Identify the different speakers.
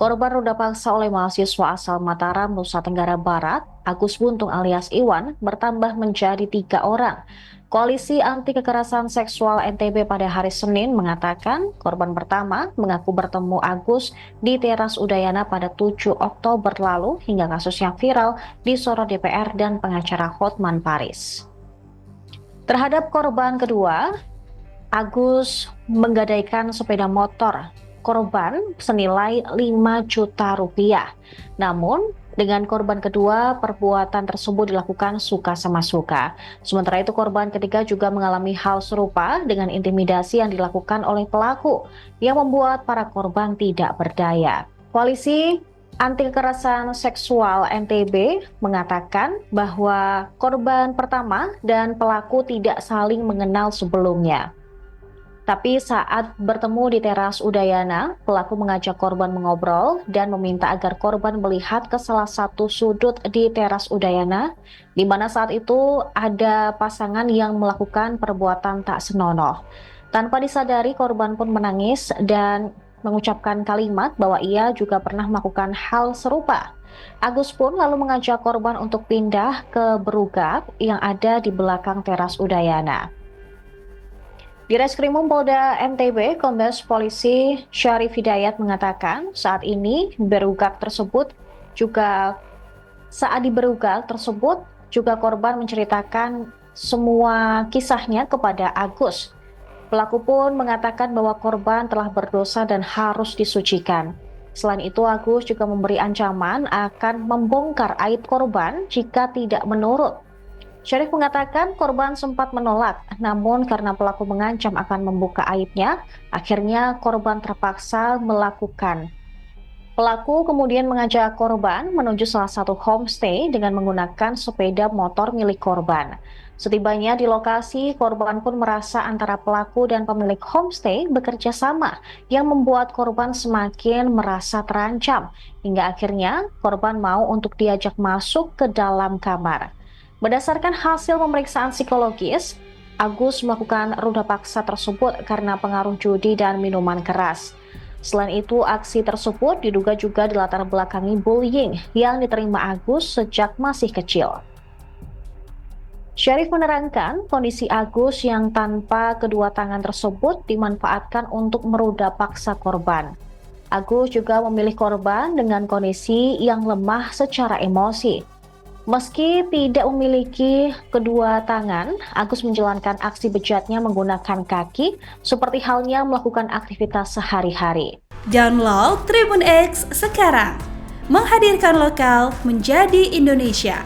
Speaker 1: Korban ruda paksa oleh mahasiswa asal Mataram, Nusa Tenggara Barat, Agus Buntung alias Iwan, bertambah menjadi 3 orang. Koalisi Anti Kekerasan Seksual NTB pada hari Senin mengatakan korban pertama mengaku bertemu Agus di teras Udayana pada 7 Oktober lalu hingga kasusnya viral disorot DPR dan pengacara Hotman Paris. Terhadap korban kedua, Agus menggadaikan sepeda motor korban senilai 5 juta rupiah. Namun, dengan korban kedua, perbuatan tersebut dilakukan suka sama suka. Sementara itu, korban ketiga juga mengalami hal serupa dengan intimidasi yang dilakukan oleh pelaku yang membuat para korban tidak berdaya. Koalisi Anti Kekerasan Seksual NTB mengatakan bahwa korban pertama dan pelaku tidak saling mengenal sebelumnya. Tapi saat bertemu di teras Udayana, pelaku mengajak korban mengobrol dan meminta agar korban melihat ke salah satu sudut di teras Udayana, di mana saat itu ada pasangan yang melakukan perbuatan tak senonoh. Tanpa disadari, korban pun menangis dan mengucapkan kalimat bahwa ia juga pernah melakukan hal serupa. Agus pun lalu mengajak korban untuk pindah ke berugap yang ada di belakang teras Udayana. Di Reskrimum Polda NTB, Kombes Polisi Syarif Hidayat mengatakan saat ini saat di berugak tersebut juga korban menceritakan semua kisahnya kepada Agus. Pelaku pun mengatakan bahwa korban telah berdosa dan harus disucikan. Selain itu, Agus juga memberi ancaman akan membongkar aib korban jika tidak menurut. Syarif mengatakan korban sempat menolak, namun karena pelaku mengancam akan membuka aibnya, akhirnya korban terpaksa melakukan. Pelaku kemudian mengajak korban menuju salah satu homestay dengan menggunakan sepeda motor milik korban. Setibanya di lokasi, korban pun merasa antara pelaku dan pemilik homestay bekerja sama yang membuat korban semakin merasa terancam, hingga akhirnya korban mau untuk diajak masuk ke dalam kamar. Berdasarkan hasil pemeriksaan psikologis, Agus melakukan ruda paksa tersebut karena pengaruh judi dan minuman keras. Selain itu, aksi tersebut diduga juga dilatar belakangi bullying yang diterima Agus sejak masih kecil. Syarif menerangkan kondisi Agus yang tanpa kedua tangan tersebut dimanfaatkan untuk meruda paksa korban. Agus juga memilih korban dengan kondisi yang lemah secara emosi. Meski tidak memiliki kedua tangan, Agus menjalankan aksi bejatnya menggunakan kaki seperti halnya melakukan aktivitas sehari-hari.
Speaker 2: Download Tribun X sekarang, menghadirkan lokal menjadi Indonesia.